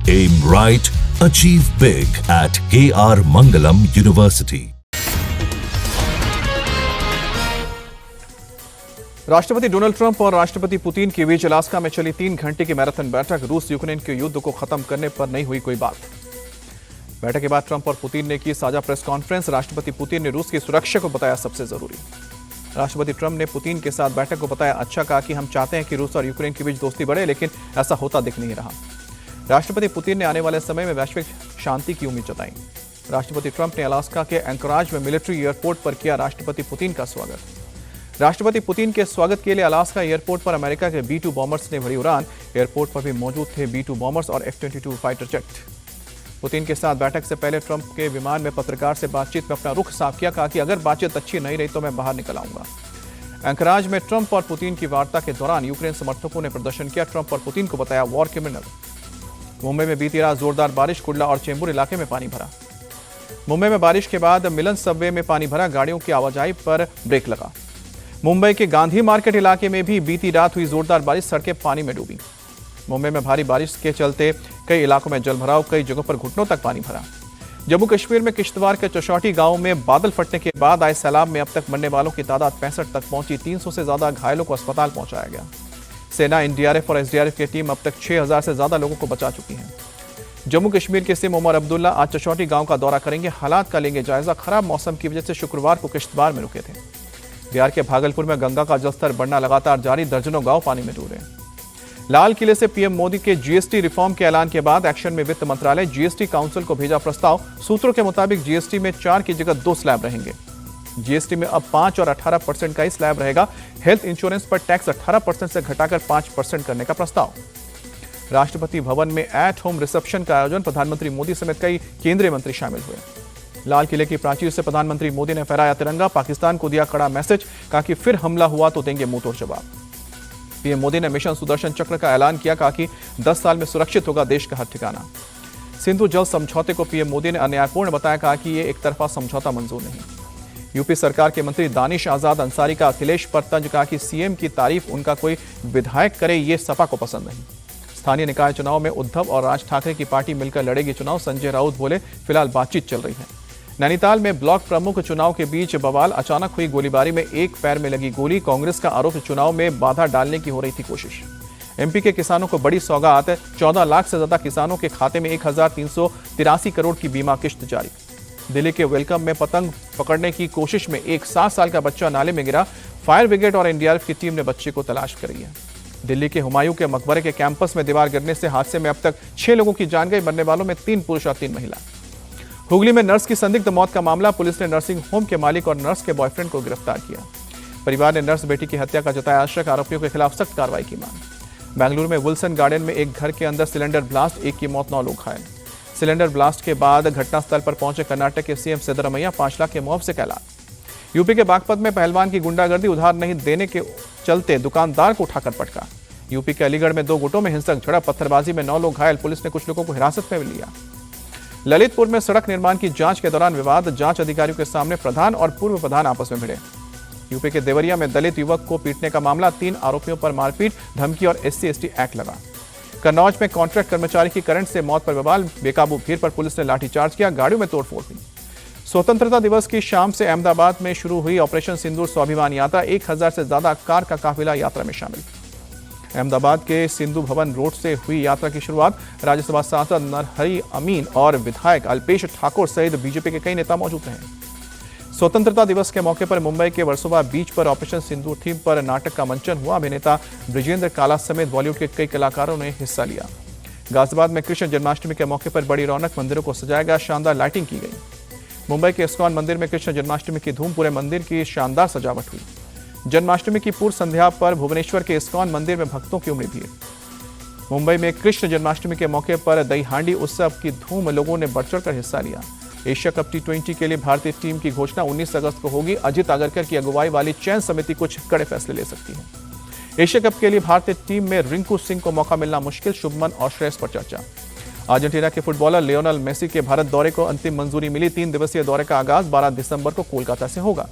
Aim right, achieve big at KR Mangalam University. राष्ट्रपति Donald Trump और राष्ट्रपति Putin के बीच अलास्का में चली 3 घंटे की मैराथन बैठक। रूस यूक्रेन के युद्ध को खत्म करने पर नहीं हुई कोई बात। बैठक के बाद ट्रंप और पुतिन ने की साझा प्रेस कॉन्फ्रेंस। राष्ट्रपति पुतिन ने रूस की सुरक्षा को बताया सबसे जरूरी। राष्ट्रपति ट्रंप ने पुतिन के साथ बैठक को बताया अच्छा, कहा कि हम चाहते हैं कि रूस और यूक्रेन के बीच दोस्ती बढ़े, लेकिन ऐसा होता दिख नहीं रहा। राष्ट्रपति पुतिन ने आने वाले समय में वैश्विक शांति की उम्मीद जताई। राष्ट्रपति ट्रंप ने अलास्का के एंकोराज में मिलिट्री एयरपोर्ट पर किया राष्ट्रपति पुतिन का स्वागत। राष्ट्रपति पुतिन के स्वागत के लिए अलास्का एयरपोर्ट पर अमेरिका के B-2 बॉम्बर्स ने भरी उड़ान। एयरपोर्ट पर भी मौजूद थे B-2 बॉम्बर्स और F-22 फाइटर जेट। पुतिन के साथ बैठक से पहले ट्रंप के विमान में पत्रकार से बातचीत में अपना रुख साफ किया, कहा कि अगर बातचीत अच्छी नहीं रही तो मैं बाहर निकल आऊंगा। एंकोराज में ट्रंप और पुतिन की वार्ता के दौरान यूक्रेन समर्थकों ने प्रदर्शन किया। ट्रंप और पुतिन को बताया वॉर क्रिमिनल। मुंबई में बीती रात जोरदार बारिश, कुर्ला और चेंबूर इलाके में पानी भरा। मुंबई में बारिश के बाद मिलन सबवे में पानी भरा, गाड़ियों की आवाजाही पर ब्रेक लगा। मुंबई के गांधी मार्केट इलाके में भी बीती रात हुई जोरदार बारिश, सड़कें पानी में डूबी। मुंबई में भारी बारिश के चलते कई इलाकों में जलभराव, कई जगहों पर घुटनों तक पानी भरा। जम्मू कश्मीर में किश्तवाड़ के चौशौटी गांव में बादल फटने के बाद आए सैलाब में अब तक मरने वालों की तादाद 65 तक पहुंची। 300 से ज्यादा घायलों को अस्पताल पहुंचाया गया। सेना, एनडीआरएफ और एसडीआरएफ की टीम अब तक 6000 से ज्यादा लोगों को बचा चुकी है। जम्मू कश्मीर के सीएम उमर अब्दुल्ला आज चौशौटी गांव का दौरा करेंगे, हालात का लेंगे जायजा। खराब मौसम की वजह से शुक्रवार को किश्तवाड़ में रुके थे। बिहार के भागलपुर में गंगा का जलस्तर बढ़ना लगातार जारी, दर्जनों गांव पानी में डूबे। लाल किले से पीएम मोदी के जीएसटी रिफॉर्म के ऐलान के बाद एक्शन में वित्त मंत्रालय। जीएसटी काउंसिल को भेजा प्रस्ताव। सूत्रों के मुताबिक जीएसटी में 4 की जगह 2 स्लैब रहेंगे। जीएसटी में अब 5 और 18% का ही स्लैब रहेगा। हेल्थ इंश्योरेंस पर टैक्स 18% से घटाकर 5% करने का प्रस्ताव। राष्ट्रपति भवन में एट होम रिसेप्शन का आयोजन। प्रधानमंत्री मोदी समेत कई केंद्रीय मंत्री शामिल हुए। लाल किले की प्राचीर से प्रधानमंत्री मोदी ने फहराया तिरंगा। पाकिस्तान को दिया कड़ा मैसेज, कहा कि फिर हमला हुआ तो देंगे मुंहतोड़ जवाब। पीएम मोदी ने मिशन सुदर्शन चक्र का ऐलान किया, कहा कि 10 साल में सुरक्षित होगा देश का हर ठिकाना। सिंधु जल समझौते को पीएम मोदी ने अन्यायपूर्ण बताया, कहा कि ये एक तरफा समझौता मंजूर नहीं। यूपी सरकार के मंत्री दानिश आजाद अंसारी का अखिलेश पर तंज, कहा कि सीएम की तारीफ उनका कोई विधायक करे ये सपा को पसंद नहीं। स्थानीय निकाय चुनाव में उद्धव और राज ठाकरे की पार्टी मिलकर लड़ेगी चुनाव। संजय राउत बोले, फिलहाल बातचीत चल रही है। नैनीताल में ब्लॉक प्रमुख चुनाव के बीच बवाल, अचानक हुई गोलीबारी में एक पैर में लगी गोली। कांग्रेस का आरोप, चुनाव में बाधा डालने की हो रही थी कोशिश। एमपी के किसानों को बड़ी सौगात, 14 लाख से ज्यादा किसानों के खाते में 1383 करोड़ की बीमा किश्त जारी। दिल्ली के वेलकम में पतंग पकड़ने की कोशिश में एक 7 साल का बच्चा नाले में गिरा। फायर ब्रिगेड और एनडीआरएफ की टीम ने बच्चे को तलाश करी है। दिल्ली के हुमायूं के मकबरे के कैंपस में दीवार गिरने से हादसे में अब तक 6 लोगों की जान गई। मरने वालों में 3 पुरुष और 3 महिला। हुगली में नर्स की संदिग्ध मौत का मामला, पुलिस ने नर्सिंग होम के मालिक और नर्स के बॉयफ्रेंड को गिरफ्तार किया। परिवार ने नर्स बेटी की हत्या का जताया आशंक, आरोपियों के खिलाफ सख्त कार्रवाई की मांग। बेंगलुरु में विल्सन गार्डन में एक घर के अंदर सिलेंडर ब्लास्ट, 1 की मौत, 9 लोग घायल। सिलेंडर ब्लास्ट के बाद घटनास्थल पर पहुंचे कर्नाटक के सीएम सिद्धरमैया, 5 लाख के मुआवजे का ऐलान। यूपी के बागपत में पहलवान की गुंडागर्दी, उधार नहीं देने के चलते दुकानदार को उठाकर पटका। यूपी के अलीगढ़ में 2 गुटों में हिंसक झड़प, पत्थरबाजी में 9 लोग घायल। पुलिस ने कुछ लोगों को हिरासत में लिया। ललितपुर में सड़क निर्माण की जांच के दौरान विवाद, जांच अधिकारियों के सामने प्रधान और पूर्व प्रधान आपस में भिड़े। यूपी के देवरिया में दलित युवक को पीटने का मामला, 3 आरोपियों पर मारपीट, धमकी और SC/ST एक्ट लगा। कन्नौज में कॉन्ट्रैक्ट कर्मचारी की करंट से मौत पर बवाल, बेकाबू भीड़ पर पुलिस ने लाठीचार्ज किया, गाड़ियों में तोड़फोड़ हुई। स्वतंत्रता दिवस की शाम से अहमदाबाद में शुरू हुई ऑपरेशन सिंदूर स्वाभिमान यात्रा। 1000 से ज्यादा कार का काफिला यात्रा में शामिल। अहमदाबाद के सिंधु भवन रोड से हुई यात्रा की शुरुआत। राज्यसभा सांसद नरहरि अमीन और विधायक अल्पेश ठाकुर सहित बीजेपी के कई नेता मौजूद रहे। स्वतंत्रता दिवस के मौके पर मुंबई के वर्सोवा बीच पर ऑपरेशन सिंदूर थीम पर नाटक का मंचन हुआ। अभिनेता ब्रिजेंद्र काला समेत बॉलीवुड के कई कलाकारों ने हिस्सा लिया। गाजियाबाद में कृष्ण जन्माष्टमी के मौके पर बड़ी रौनक, मंदिरों को सजाया गया, शानदार लाइटिंग की गई। मुंबई के इस्कॉन मंदिर में कृष्ण जन्माष्टमी की धूम, पूरे मंदिर की शानदार सजावट हुई। जन्माष्टमी की पूर्व संध्या पर भुवनेश्वर के इस्कॉन मंदिर में भक्तों की उमड़ी भीड़। मुंबई में कृष्ण जन्माष्टमी के मौके पर दही हांडी उत्सव की धूम, लोगों ने बढ़ चढ़कर हिस्सा लिया। एशिया कप T20 के लिए भारतीय टीम की घोषणा 19 अगस्त को होगी। अजित आगरकर की अगुवाई वाली चयन समिति कुछ कड़े फैसले ले सकती है। एशिया कप के लिए भारतीय टीम में रिंकू सिंह को मौका मिलना मुश्किल, शुभमन और श्रेयस पर चर्चा। अर्जेंटीना के फुटबॉलर लियोनेल मेसी के भारत दौरे को अंतिम मंजूरी मिली। 3 दिवसीय दौरे का आगाज 12 दिसंबर को कोलकाता से होगा।